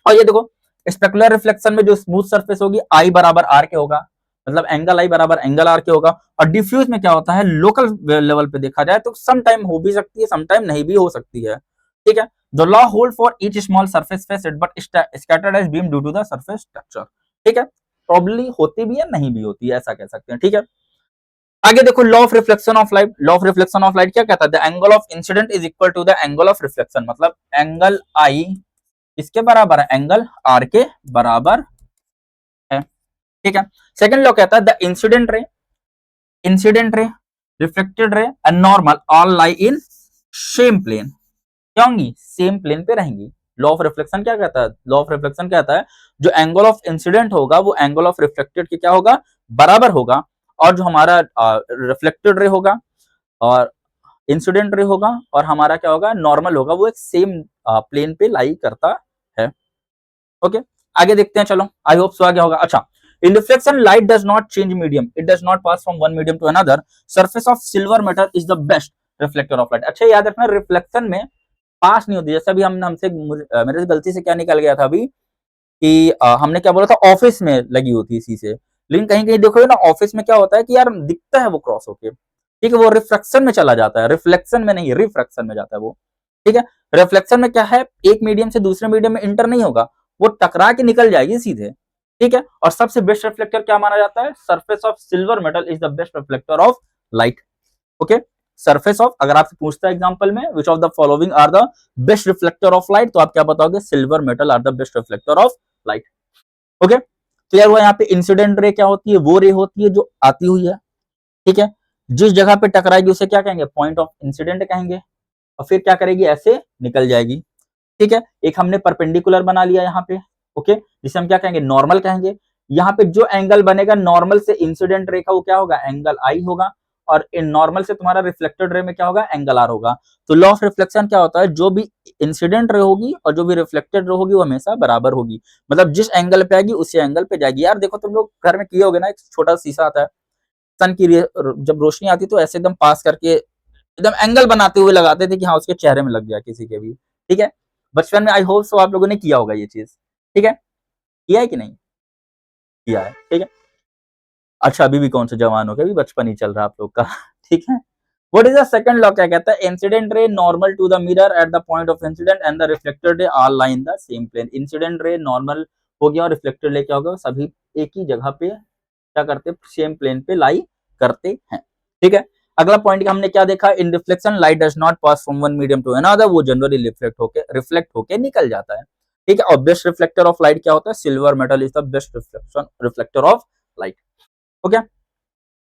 Speaker 1: और ये देखो, स्पेकुलर रिफ्लेक्शन में जो स्मूथ सरफेस होगी, आई बराबर आर के होगा, मतलब एंगल आई बराबर एंगल आर के होगा। और डिफ्यूज में क्या होता है? लोकल लेवल पे देखा जाए तो सम टाइम हो भी सकती है, सम टाइम नहीं भी हो सकती है, ठीक है। The law hold for each small surface facet but scattered as beam due to the surface structure, ठीक है। प्रॉब्ली होती भी है, नहीं भी होती है, ऐसा कह सकते हैं, ठीक है। आगे देखो, law of reflection of light. Law of reflection of light क्या कहता है? The angle of incident is equal to the angle of reflection, मतलब एंगल आई इसके बराबर है? एंगल आर के बराबर है, ठीक है। सेकंड लॉ कहता है the incident ray, reflected ray and normal all lie in same plane. क्या होंगी? सेम प्लेन पे रहेंगी। लॉ ऑफ रिफ्लेक्शन क्या कहता है? लॉ ऑफ रिफ्लेक्शन कहता है जो एंगल ऑफ इंसिडेंट होगा वो एंगल ऑफ रिफ्लेक्टेड के क्या होगा? बराबर होगा। और जो हमारा रिफ्लेक्टेड रे होगा और इंसिडेंट रे होगा और हमारा क्या होगा? नॉर्मल होगा, वो एक सेम प्लेन पे लाई करता है, ओके। आगे देखते हैं, चलो, आई होप सो आ गया होगा। अच्छा, in reflection light does not change medium, it does not pass from one medium to another, surface of silver metal is the best reflector of light. अच्छा, याद रखना, रिफ्लेक्शन में पास नहीं होती। जैसे अभी हमने हमसे मेरे से गलती से क्या निकल गया था अभी कि हमने क्या बोला था? ऑफिस में लगी होती है शीशे, लेकिन कहीं कहीं देखोगे ना, ऑफिस में क्या होता है कि यार दिखता है वो क्रॉस होके, ठीक है, वो रिफ्लेक्शन में चला जाता है, रिफ्लेक्शन में नहीं, रिफ्रैक्शन में जाता है वो, ठीक है। रिफ्लेक्शन में क्या है? एक मीडियम से दूसरे मीडियम में इंटर नहीं होगा, वो टकरा के निकल जाएगी सीधे, ठीक है। और सबसे बेस्ट रिफ्लेक्टर क्या माना जाता है? Surface of silver metal is the best reflector of light, okay. Surface of, अगर आपसे पूछता है एग्जांपल में which of the following are the best reflector of light, तो आप क्या बताओगे? Silver metal are the best reflector of light, okay. Clear हुआ? यहाँ पे इंसिडेंट रे क्या होती है? वो रे होती है जो आती हुई है, ठीक है, जिस जगह पे टकराएगी उसे क्या कहेंगे? पॉइंट ऑफ इंसिडेंट कहेंगे। और फिर क्या करेगी? ऐसे निकल जाएगी, ठीक है। एक हमने परपेंडिकुलर बना लिया यहाँ पे, ओके, जिसे हम क्या कहेंगे? नॉर्मल कहेंगे। यहाँ पे जो एंगल बनेगा नॉर्मल से इंसिडेंट रे का, वो क्या होगा? एंगल आई होगा। और इन नॉर्मल से तुम्हारा रिफ्लेक्टेड रे में क्या होगा? एंगल आर होगा। तो लॉ ऑफ रिफ्लेक्शन क्या होता है? जो भी इंसिडेंट रे होगी और जो भी रिफ्लेक्टेड रे होगी वो हमेशा बराबर होगी, मतलब जिस एंगल पे आएगी उसी एंगल पे जाएगी। यार देखो, तुम लोग घर में किए होगे ना, एक छोटा शीशा आता है, सन की जब रोशनी आती तो ऐसे एकदम पास करके एकदम एंगल बनाते हुए लगाते थे कि हाँ उसके चेहरे में लग जाए किसी के भी, ठीक है। बचपन में आई होप सो आप लोगों ने किया होगा ये चीज, ठीक है। किया है कि नहीं? किया है, ठीक है। अच्छा, अभी भी कौन से जवान हो गए, अभी बचपन ही चल रहा है आप लोग का ठीक है। What is the second law? क्या कहता है? Incident ray normal to the mirror at the point of incident and the reflected ray are lie in the same plane. Incident ray normal हो गया और रिफ्लेक्टेड रे क्या होगा? सभी एक ही जगह पे क्या करते हैं? सेम प्लेन पे लाई करते हैं, ठीक है। अगला पॉइंट हमने क्या देखा? In reflection light does not pass from one medium to another, वो जनरली रिफ्लेक्ट होके निकल जाता है, ठीक है। और बेस्ट रिफ्लेक्टर ऑफ लाइट क्या होता है? Silver metal is the best reflector of light, okay.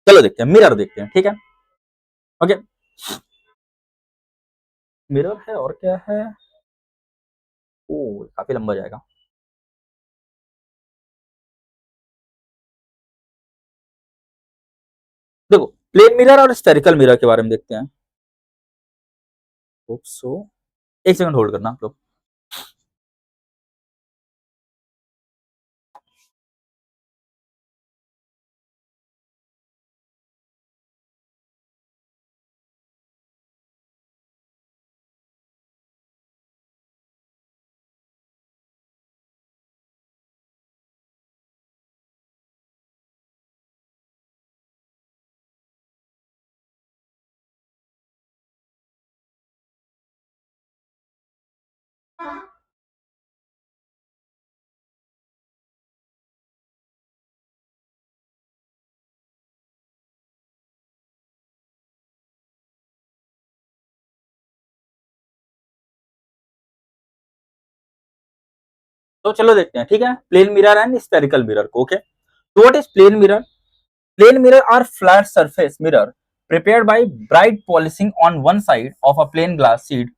Speaker 1: चलो देखते हैं, मिरर देखते हैं, ठीक है, ओके। मिरर है और क्या है? ओ, काफी लंबा जाएगा। देखो, प्लेन मिरर और स्फेरिकल मिरर के बारे में देखते हैं। सो एक सेकंड होल्ड करना आप लोग। तो चलो देखते हैं, ठीक है, plane mirror and spherical mirror को। ओके, तो what is plane mirror? Plane mirror are flat surface mirror prepared by bright polishing on one side of a plain glass sheet,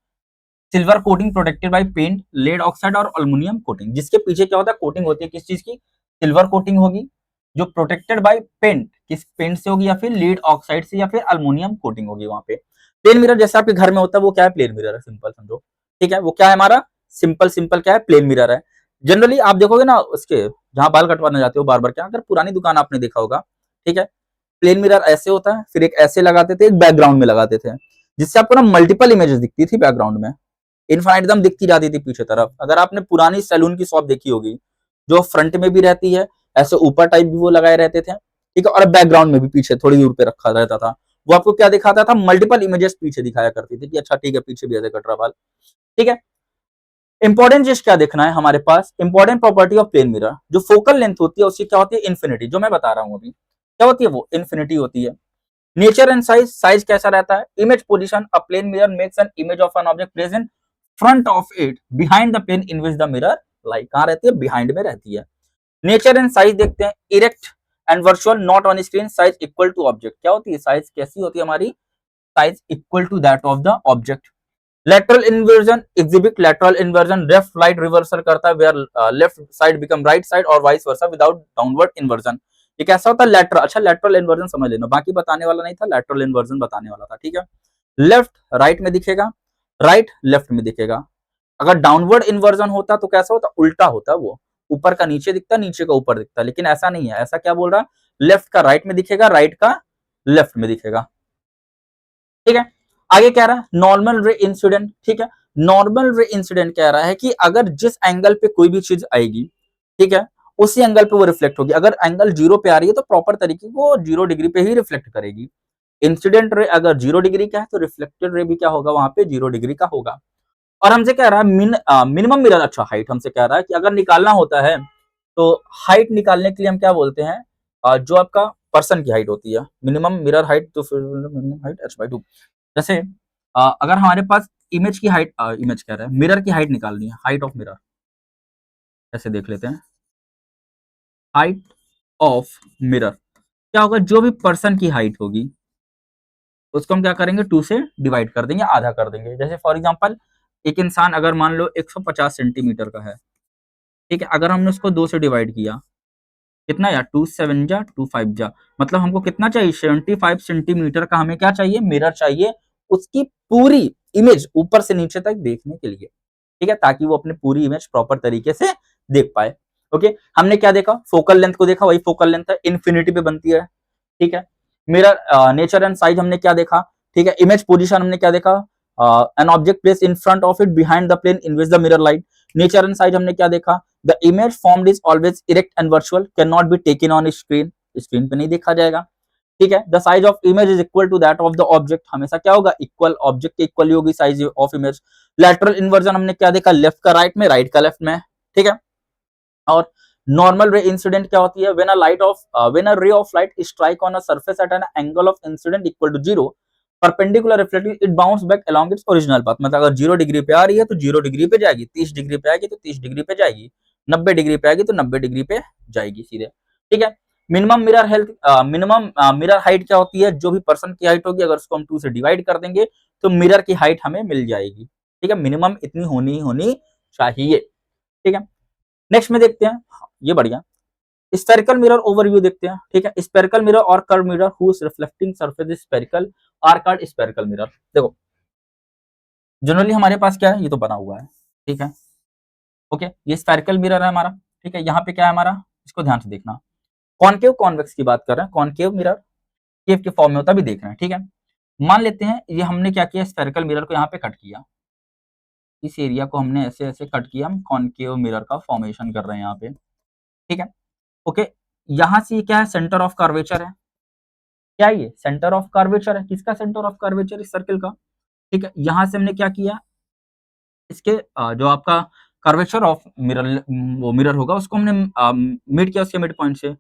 Speaker 1: silver coating protected by paint, lead oxide और aluminium coating. जिसके पीछे क्या होता है, coating होती है किस चीज की, सिल्वर कोटिंग होगी, जो प्रोटेक्टेड बाय पेंट, किस पेंट से होगी, या फिर लीड ऑक्साइड से, या फिर अल्युमिनियम कोटिंग होगी वहां पे। प्लेन मिरर जैसे आपके घर में होता है, वो क्या है, प्लेन मिरर है, सिंपल समझो, ठीक है। वो क्या है हमारा, सिंपल सिंपल क्या है, प्लेन मिरर है। जनरली आप देखोगे ना, उसके जहां बाल कटवाने जाते हो बार्बर के, अगर पुरानी दुकान आपने देखा होगा, ठीक है, प्लेन मिरर ऐसे होता है, फिर एक ऐसे लगाते थे, एक बैकग्राउंड में लगाते थे, जिससे आपको ना मल्टीपल इमेजेस दिखती थी बैकग्राउंड में, इनफाइनाइट एकदम दिखती जाती थी पीछे तरफ। अगर आपने पुरानी सैलून की शॉप देखी होगी, जो फ्रंट में भी रहती है, ऐसे ऊपर टाइप भी वो लगाए रहते थे, ठीक है, और बैकग्राउंड में भी पीछे थोड़ी दूर पे रखा रहता था, वो आपको क्या दिखाता था, मल्टीपल इमेजेस पीछे दिखाया करती थी कि अच्छा ठीक है, पीछे भी ऐसे कट रहा बाल, ठीक है। इंपॉर्टेंट चीज क्या देखना है हमारे पास, important property of plane mirror, जो फोकल लेंथ होती है उसकी क्या होती है, इन्फिनिटी, जो मैं बता रहा हूं अभी, क्या होती है वो, इन्फिनिटी होती है। नेचर एंड साइज, साइज कैसा रहता है, image position, a plane mirror makes an image of an object present front of it behind the plane in which the mirror like, कहां रहती है, बिहाइंड में रहती है। नेचर एंड साइज देखते हैं, erect and virtual, not on screen, size equal to object, क्या होती है, साइज कैसी होती है हमारी, size equal to that of the object. Lateral inversion, exhibit lateral inversion, left right reversal करता है, where left side become right side और vice versa without downward inversion. ये कैसा होता है, लेटरल, अच्छा लेटरल इन्वर्जन समझ लेना, बाकी बताने वाला नहीं था, लेटरल इन्वर्जन बताने वाला था, ठीक है। लेफ्ट राइट में दिखेगा, राइट लेफ्ट में दिखेगा। अगर डाउनवर्ड इन्वर्जन होता तो कैसा होता, उल्टा होता, वो ऊपर का नीचे दिखता, नीचे का ऊपर दिखता, लेकिन ऐसा नहीं है। ऐसा क्या बोल रहा, लेफ्ट का राइट में दिखेगा, राइट का लेफ्ट में दिखेगा, ठीक है। आगे कह रहा है नॉर्मल रे इंसिडेंट, ठीक है। नॉर्मल रे इंसिडेंट कह रहा है कि अगर जिस एंगल पे कोई भी चीज आएगी, ठीक है, उसी एंगल पे वो रिफ्लेक्ट होगी। अगर एंगल जीरो पे आ रही है तो प्रॉपर तरीके को 0 डिग्री पे ही रिफ्लेक्ट करेगी। इंसिडेंट रे अगर 0 डिग्री का है तो रिफ्लेक्टेड रे भी क्या होगा, वहां पे 0 डिग्री का होगा। और हमसे कह रहा है मिनिमम मिरर, अच्छा हाइट हमसे कह रहा है कि अगर निकालना होता है तो हाइट निकालने के लिए हम क्या बोलते हैं, जो आपका पर्सन की हाइट होती है, मिनिमम मिरर हाइट, तो फिर मिनिमम हाइट h/2। जैसे अगर हमारे पास इमेज की हाइट, इमेज कह रहे हैं, मिरर की हाइट निकालनी है, हाइट ऑफ मिरर, ऐसे देख लेते हैं, हाइट ऑफ मिरर क्या होगा, जो भी पर्सन की हाइट होगी उसको हम क्या करेंगे, 2 से डिवाइड कर देंगे, आधा कर देंगे। जैसे फॉर एग्जांपल एक इंसान अगर मान लो 150 सेंटीमीटर का है, ठीक है, अगर हमने उसको 2 से डिवाइड किया, कितना यार, 2 7 जा 2 5 जा, मतलब हमको कितना चाहिए, 75 सेंटीमीटर का हमें क्या चाहिए, मिरर चाहिए, उसकी पूरी इमेज ऊपर से नीचे तक देखने के लिए, ठीक है, ताकि वो अपनी पूरी इमेज प्रॉपर तरीके से देख पाए। ओके, हमने क्या देखा, फोकल लेंथ को देखा, वही फोकल लेंथ है, इन्फिनिटी पे बनती है, ठीक है। मिरर नेचर एंड साइज हमने क्या देखा, ठीक है। इमेज पोजीशन हमने क्या देखा, an object place in front of it behind the plane in which the mirror light. Nature and size हमने क्या देखा, the image formed is always erect and virtual, can not be taken on screen, screen पे नहीं देखा जाएगा, ठीक है। The size of image is equal to that of the object, हमेशा क्या होगा, इक्वल, ऑब्जेक्ट के इक्वल होगी size of image. Lateral inversion हमने क्या देखा, लेफ्ट का राइट में, राइट का लेफ्ट में, ठीक है। और नॉर्मल रे इंसिडेंट क्या होती है, when a ray of light strike on a surface at an angle of incident equal to 0 perpendicular reflecting it bounce back along its original path, मतलब अगर 0 डिग्री पे आ रही है तो 0 डिग्री पे जाएगी, 30 डिग्री पे आएगी तो 30 डिग्री पे जाएगी, 90 डिग्री पे आएगी तो 90 डिग्री पे जाएगी सीधे, ठीक है। Minimum mirror health, minimum mirror height क्या होती है, जो भी पर्सन की हाइट होगी अगर उसको हम 2 से डिवाइड कर देंगे तो मिरर की हाइट हमें मिल जाएगी, ठीक है। मिनिमम इतनी होनी चाहिए, ठीक है। नेक्स्ट में देखते हैं, ये बढ़िया, स्पेरिकल मिरर ओवरव्यू देखते हैं, ठीक है। स्पेरिकल मिरर और curve mirror whose reflecting surface is spherical are called spherical mirror. देखो जनरली हमारे पास क्या है, ये तो बना हुआ है, ठीक है, ओके, ये स्पेरिकल मिरर है हमारा, ठीक है। यहाँ पे क्या है हमारा, इसको ध्यान से देखना, कॉनकेव कॉन्वेक्स की बात कर रहे हैं, कॉनकेव मिरर केव के फॉर्म में होता भी देख रहे हैं, ठीक है। मान लेते हैं ये हमने क्या किया, स्पेरिकल मिरर को यहाँ पे कट किया, इस एरिया को हमने ऐसे ऐसे कट किया, हम कॉनकेव मिरर का फॉर्मेशन कर रहे हैं यहाँ पे, ठीक है, ओके। यहाँ से क्या है, सेंटर ऑफ कर्वेचर है, क्या ये सेंटर ऑफ कर्वेचर है, किसका सेंटर ऑफ कर्वेचर, इस सर्किल का, ठीक है। यहां से हमने क्या किया, इसके जो आपका कर्वेचर ऑफ मिरर, वो मिरर होगा उसको हमने मिड किया उसके मिड पॉइंट से,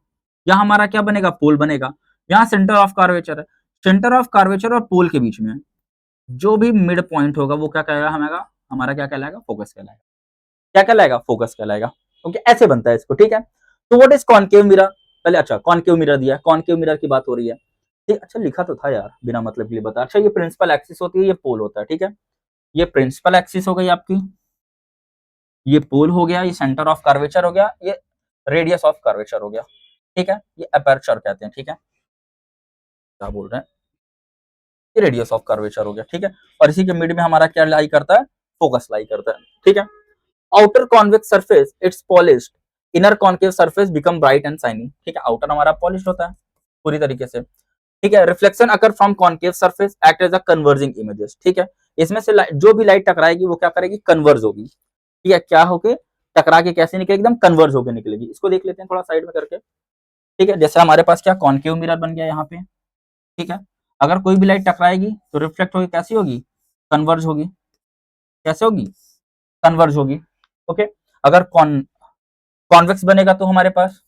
Speaker 1: यहाँ हमारा क्या बनेगा, पोल बनेगा। यहाँ सेंटर ऑफ कर्वेचर है, सेंटर ऑफ कर्वेचर और पोल के बीच में जो भी मिड पॉइंट होगा वो क्या कहलाएगा, हमारा क्या कहलाएगा, फोकस कहलाएगा, क्या कहलाएगा, फोकस कहलाएगा, ओके, ऐसे बनता है इसको, ठीक है। तो व्हाट इज कॉनकेव मिरर, पहले अच्छा कॉनकेव मिरर दिया, कॉनकेव मिरर की बात हो रही है, ठीक, अच्छा लिखा तो था यार, बिना मतलब के लिए बता। अच्छा ये प्रिंसिपल एक्सिस होती है, ये पोल होता है, ठीक है। ये प्रिंसिपल एक्सिस हो गई आपकी, ये पोल हो गया, ये सेंटर ऑफ कर्वेचर हो गया, ये रेडियस ऑफ कर्वेचर हो गया, ठीक है। ये अपर्चर कहते हैं, ठीक है, क्या बोल रहे हैं, ये रेडियस ऑफ कर्वेचर हो गया, ठीक है। और इसी के मिड में हमारा क्या लाई करता है, फोकस लाई करता है, ठीक है। Outer convex surface it's polished, inner concave surface become bright and shiny, ठीक है। आउटर हमारा पॉलिश्ड होता है पूरी तरीके से, ठीक है। Reflection occur from concave surface act as a converging images, ठीक है। इसमें से जो भी लाइट टकराएगी वो क्या करेगी, कन्वर्ज होगी, ठीक है। क्या होके टकरा के कैसे निकलेगी, एकदम कन्वर्ज होकर निकलेगी। इसको देख लेते हैं थोड़ा साइड में करके, ठीक है। जैसे हमारे पास क्या कॉन्केव मिरर बन गया यहाँ पे, ठीक है। अगर कोई भी लाइट टकराएगी तो रिफ्लेक्ट होगी, कैसी होगी, कन्वर्ज होगी, कैसे होगी, कन्वर्ज होगी, ओके। अगर कॉन्वेक्स बनेगा तो हमारे पास,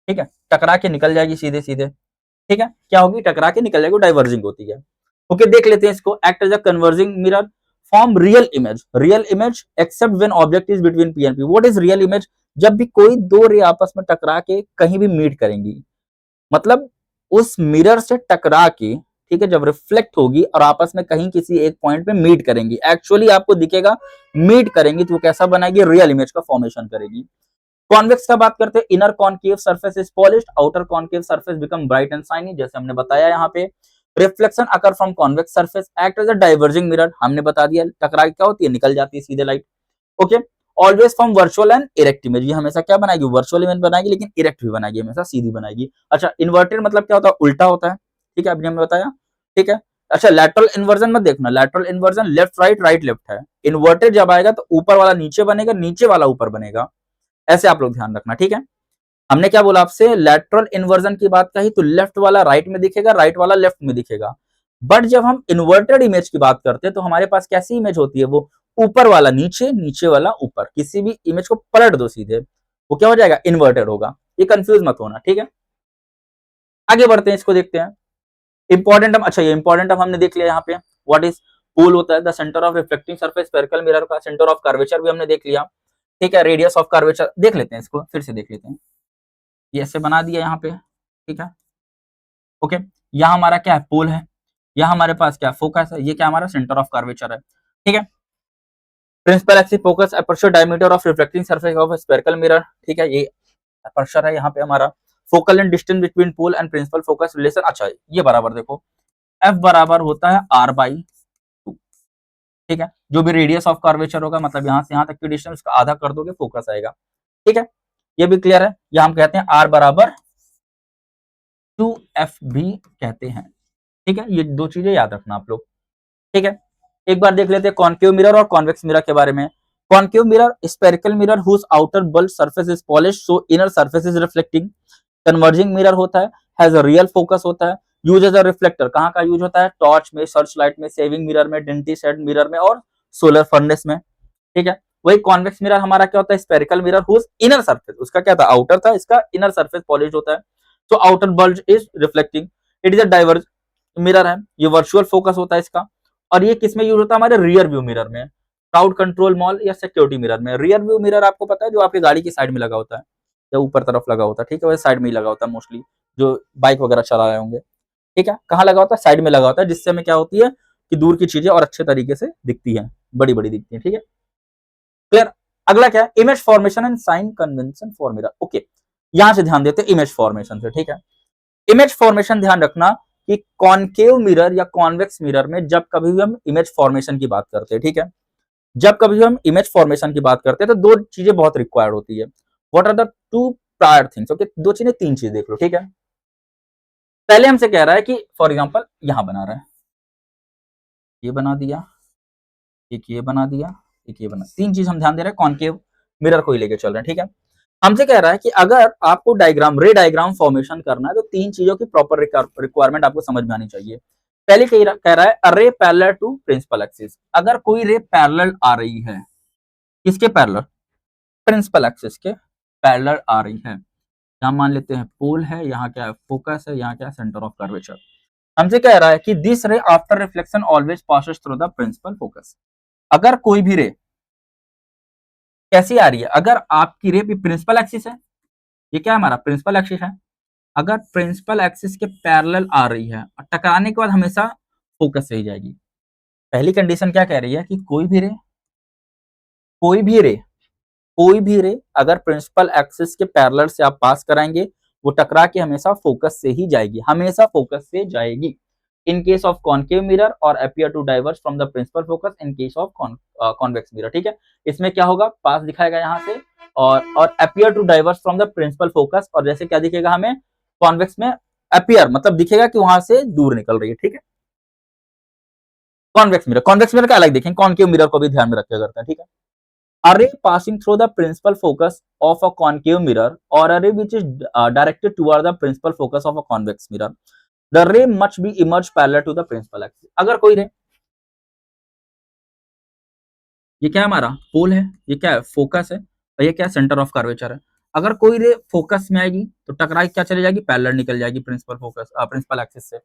Speaker 1: ठीक है, टकरा के निकल जाएगी सीधे सीधे, ठीक है। क्या होगी, टकरा के निकल जाएगी, डाइवर्जिंग होती है, ओके। देख लेते हैं इसको, act as a converging mirror form real image except when object is between P and P. What is real image, जब भी कोई दो रे आपस में टकरा के कहीं भी मीट करेंगी, मतलब उस मिरर से टकरा के, ठीक है, जब रिफ्लेक्ट होगी और आपस में कहीं किसी एक पॉइंट पे मीट करेंगी, एक्चुअली आपको दिखेगा मीट करेंगी, तो वो कैसा बनाएगी, रियल इमेज का फॉर्मेशन करेगी। कॉन्वेक्स का बात करते हैं, inner concave surface is polished, outer concave surface become bright and shiny, जैसे हमने बताया यहाँ पे। Reflection occur from convex surface act as a diverging mirror, हमने बता दिया, टकरा क्या होती है, निकल जाती है सीधे light, okay. Always from virtual and erect image, ये हमेशा क्या बनाएगी, वर्चुअल इमेज बनाएगी, लेकिन इरेक्ट भी बनाएगी, हमेशा सीधी बनाएगी। अच्छा इन्वर्टेड मतलब क्या होता है, उल्टा होता है, ठीक है, अभी हमने बताया, ठीक है। अच्छा लैटरल इन्वर्जन मत देखना, lateral inversion left right right left है, इन्वर्टेड जब आएगा तो ऊपर वाला नीचे बनेगा, नीचे वाला ऊपर बनेगा, ऐसे आप लोग ध्यान रखना, ठीक है। हमने क्या बोला आपसे, लैटरल इन्वर्जन की बात कही तो लेफ्ट वाला राइट में दिखेगा, राइट वाला लेफ्ट में दिखेगा। बट जब हम इन्वर्टेड इमेज की बात करते हैं तो हमारे पास कैसी इमेज होती है, वो ऊपर वाला नीचे, नीचे वाला ऊपर, किसी भी इमेज को पलट दो सीधे, वो क्या हो जाएगा, इन्वर्टेड होगा। ये कंफ्यूज मत होना, ठीक है। आगे बढ़ते हैं, इसको देखते हैं। इंपॉर्टेंट, अच्छा ये इंपॉर्टेंट हमने देख लिया यहाँ पे, व्हाट इज पोल होता है, the centre of reflecting surface spherical mirror का, सेंटर ऑफ कर्वेचर भी हमने देख लिया, ठीक है। रेडियस ऑफ कर्वेचर देख लेते हैं, इसको फिर से देख लेते हैं, ये ऐसे बना दिया यहाँ पे, ठीक है, ओके। यहाँ हमारा क्या है, पोल है, यहाँ हमारे पास क्या फोकस है, ये क्या हमारा सेंटर ऑफ कर्वेचर है, ठीक है। Principal axis focus aperture diameter of reflecting surface of spherical mirror, ठीक है, ये अपर्चर है यहाँ पे हमारा। Focal and distance between pole and principal focus relation, अच्छा ये बराबर देखो, एफ बराबर होता है आर बाई टू, ठीक है। जो भी रेडियस ऑफ कर्वेचर होगा, मतलब यहाँ से यहाँ तक की डिस्टेंस उसका आधा कर दोगे, फोकस आएगा, ठीक है। ये भी क्लियर है, या हम कहते हैं आर बराबर 2f भी कहते हैं, ठीक है। ये दो चीजें याद रखना आप लोग, ठीक है। एक बार देख लेते हैं कॉन्केव मिरर और कॉन्वेक्स मिरर के बारे में। Concave mirror spherical mirror whose outer bulb surface is polished so inner surface is reflecting. Converging mirror होता है, हैज अ रियल फोकस होता है, यूज एज अ रिफ्लेक्टर, कहाँ का यूज होता है, टॉर्च में, सर्च लाइट में, सेविंग मिरर में, डेंटिस्ट हेड मिरर में और सोलर फर्नेस में, ठीक है। वही कॉन्वेक्स मिरर हमारा क्या होता है, spherical mirror whose inner surface, उसका क्या था, आउटर था, इसका इनर सरफेस पॉलिश होता है, तो outer bulb is reflecting. It is a diverge mirror है, ये वर्चुअल फोकस होता है इसका। और ये किसमें यूज होता है, हमारे रियर व्यू मिरर में, क्राउड कंट्रोल मॉल या सिक्योरिटी मिरर में। रियर व्यू मिरर आपको पता है, जो आपकी गाड़ी की साइड में लगा होता है या ऊपर तरफ लगा होता है, ठीक है, वैसे साइड में ही लगा होता है मोस्टली, जो बाइक वगैरह चला रहे होंगे, ठीक है। कहाँ लगा होता है, साइड में लगा होता है, जिससे हमें क्या होती है कि दूर की चीजें और अच्छे तरीके से दिखती है, बड़ी बड़ी दिखती है, ठीक है, क्लियर। अगला क्या है, image formation and sign convention for mirror, okay. यहां से ध्यान देते हैं इमेज फॉर्मेशन से, ठीक है। इमेज फॉर्मेशन ध्यान रखना कि कॉनकेव मिरर या कॉन्वेक्स मिरर में जब कभी भी हम इमेज फॉर्मेशन की बात करते हैं, ठीक है, जब कभी भी हम इमेज फॉर्मेशन की बात करते हैं तो दो चीजें बहुत रिक्वायर्ड होती है। What are the two prior things, okay, दो चीजें, तीन चीज देख लो, ठीक है। पहले हमसे कह रहा है कि फॉर एग्जांपल यहां बना रहा है, ये बना दिया, एक ये बना दिया, एक ये बना, तीन चीज हम ध्यान दे रहे हैं, कॉनकेव मिरर को ही लेके चल रहे हैं, ठीक है। हमसे कह रहा है कि अगर आपको डायग्राम, रे डायग्राम फॉर्मेशन करना है तो तीन चीजों की प्रॉपर रिक्वायरमेंट आपको समझ में आनी चाहिए। पहले कह रहा है अरे पैरेलल टू प्रिंसिपल एक्सिस, अगर कोई रे पैरेलल आ रही है, किसके पैरेलल, प्रिंसिपल एक्सिस के पैरेलल आ रही है, यहाँ मान लेते हैं पोल है, यहाँ क्या है, फोकस है, यहाँ क्या है, सेंटर ऑफ कर्वेचर। हमसे कह रहा है कि this ray after reflection always passes through the principal focus. अगर कोई भी रे कैसी आ रही है? अगर आपकी रे प्रिंसिपल एक्सिस है, ये क्या है हमारा प्रिंसिपल एक्सिस है, अगर प्रिंसिपल एक्सिस के पैरेलल आ रही है और टकराने के बाद हमेशा फोकस से ही जाएगी। पहली कंडीशन क्या कह रही है कि कोई भी रे कोई भी रे अगर प्रिंसिपल एक्सिस के पैरेलल से आप पास कराएंगे, वो टकरा के हमेशा फोकस से ही जाएगी, हमेशा फोकस से जाएगी। In case of concave mirror और appear to diverge from the principal focus in case of convex mirror. ठीक है, इसमें क्या होगा, पास दिखाएगा यहाँ से और appear to diverge from the principal focus, और जैसे क्या दिखेगा हमें कॉन्वेक्स में, अपियर मतलब दिखेगा कि वहां से दूर निकल रही है। ठीक है, कॉन्वेक्स मिरर का अलग देखें, कॉन्केव मिरर को भी ध्यान में रखा करता है। ठीक है, a ray passing through the principal focus of a concave mirror or a ray which is directed toward the principal focus of a convex mirror, the ray must be emerge parallel to the principal axis। अगर कोई रे, ये क्या है हमारा पोल है, ये क्या है फोकस है, और ये क्या सेंटर ऑफ कर्वेचर है। अगर कोई रे फोकस में आएगी तो टकरा क्या चली जाएगी, पैरेलल निकल जाएगी प्रिंसिपल फोकस प्रिंसिपल एक्सिस से।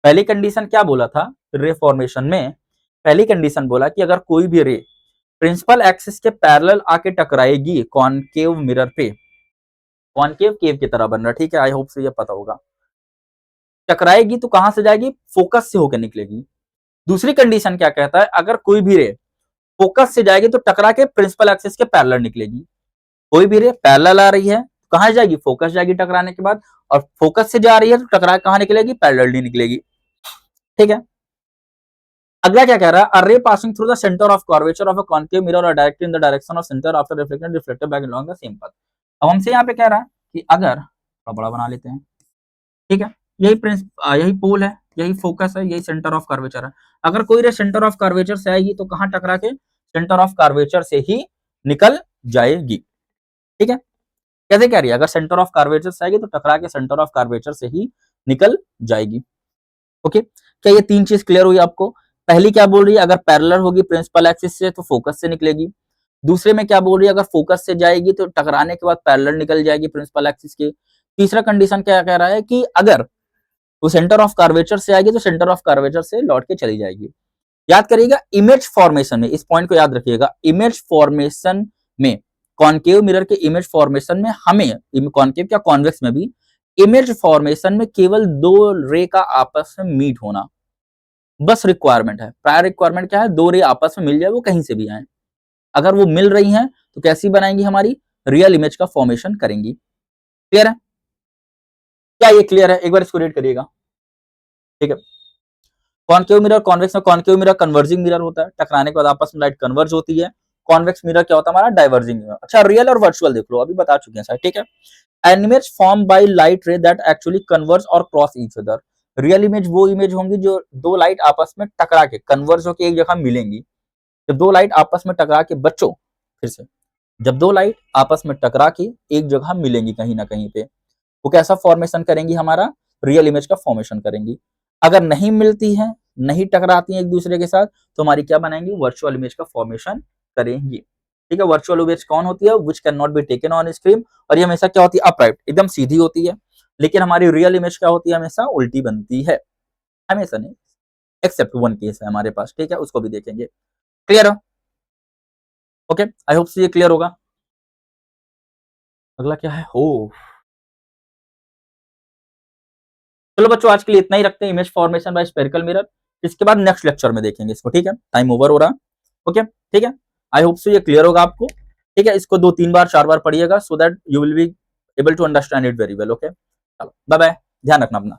Speaker 1: पहली कंडीशन क्या बोला था रे फॉर्मेशन में, पहली कंडीशन बोला कि अगर कोई भी रे प्रिंसिपल एक्सिस के पैरेलल आके टकराएगी कॉनकेव मिरर पे, कॉनकेव केव की तरह बन रहा है। ठीक है, आई होप से ये पता होगा, टकराएगी तो कहां से जाएगी, फोकस से होकर निकलेगी। दूसरी कंडीशन क्या कहता है, अगर कोई भी रे फोकस से जाएगी तो टकरा के प्रिंसिपल एक्सिस के पैरेलल निकलेगी। कोई भी रे पैरेलल आ रही है तो कहां जाएगी, फोकस जाएगी टकराने के बाद, और फोकस से जा रही है तो टकरा कहां निकलेगी, पैरेलल नहीं निकलेगी। ठीक है, अगला क्या कह रहा है, a ray passing through the centre of curvature of a concave mirror और directed in the direction of centre after reflected reflected back along the same path. अब हमसे यहाँ पे कह रहा है कि अगर थोड़ा बड़ा बना लेते हैं। ठीक है, यही पोल है, यही फोकस है, यही सेंटर ऑफ कर्वेचर है। अगर कोई रे सेंटर ऑफ कर्वेचर से आएगी तो कहां टकरा के, सेंटर ऑफ कर्वेचर से ही निकल जाएगी। ठीक है, कैसे कह रही है, अगर सेंटर ऑफ कर्वेचर से आएगी तो टकरा के सेंटर ऑफ कर्वेचर से ही निकल जाएगी। ओके, क्या ये तीन चीज क्लियर हुई आपको? पहली क्या बोल रही है, अगर पैरेलल होगी प्रिंसिपल एक्सिस से तो फोकस से निकलेगी। दूसरे में क्या बोल रही है, अगर फोकस से जाएगी तो टकराने के बाद पैरेलल निकल जाएगी प्रिंसिपल एक्सिस के। तीसरा कंडीशन क्या कह रहा है कि अगर वो सेंटर ऑफ कर्वेचर से आएगी तो सेंटर ऑफ कर्वेचर से लौट के चली जाएगी। याद करिएगा, इमेज फॉर्मेशन में, इस पॉइंट को याद रखिएगा, इमेज फॉर्मेशन में, कॉनकेव मिरर के इमेज फॉर्मेशन में हमें, कॉनकेव क्या कॉन्वेक्स में भी, इमेज फॉर्मेशन में केवल दो रे का आपस में मीट होना बस रिक्वायरमेंट है। प्रायर रिक्वायरमेंट क्या है, दो रे आपस में मिल जाए, वो कहीं से भी आए। अगर वो मिल रही हैं तो कैसी बनाएंगी, हमारी रियल इमेज का फॉर्मेशन करेंगी। क्लियर है? क्या ये क्लियर है? एक बार इसको रीड करिएगा। ठीक है, कॉनकेव मिरर कॉन्वेक्स में, कॉनकेव मिरर कन्वर्जिंग मिरर होता है, टकराने के बाद आपस में लाइट कन्वर्ज होती है। कॉन्वेक्स मिरर क्या होता है हमारा, डाइवर्जिंग मिरर। अच्छा, रियल और वर्चुअल देख लो, अभी बता चुके हैं सर। ठीक है, an image form by light ray that actually converge और cross each other. Real image वो इमेज होंगी जो दो लाइट आपस में टकरा के कन्वर्ज होकर एक जगह मिलेंगी। जब दो लाइट आपस में टकरा के, बच्चों फिर से, जब दो लाइट आपस में टकरा के एक जगह मिलेंगी कहीं ना कहीं पे, वो कैसा फॉर्मेशन करेंगी, हमारा रियल इमेज का फॉर्मेशन करेंगी। अगर नहीं मिलती है, नहीं टकराती हैं एक दूसरे के साथ, तो हमारी क्या बनाएंगी, वर्चुअल इमेज का फॉर्मेशन करेंगी। ठीक है, वर्चुअल इमेज कौन होती है, which can not be taken on screen, और ये हमेशा क्या होती है, अपराइट, एकदम सीधी होती है। लेकिन हमारी रियल इमेज क्या होती है, हमेशा उल्टी बनती है, हमेशा नहीं, एक्सेप्ट वन केस है हमारे पास। ठीक है, उसको भी देखेंगे। क्लियर हो? ओके, आई होप ये क्लियर होगा। अगला क्या है, हो, चलो बच्चों आज के लिए इतना ही रखते हैं, image formation by spherical mirror. इसके बाद नेक्स्ट लेक्चर में देखेंगे इसको। ठीक है, टाइम ओवर हो रहा। ओके, ठीक है, आई होप सो ये क्लियर होगा आपको। ठीक है, इसको 2-3 बार 4 बार पढ़िएगा, so that you will be able to understand it very well. Okay, चलो बाय बाय, ध्यान रखना अपना।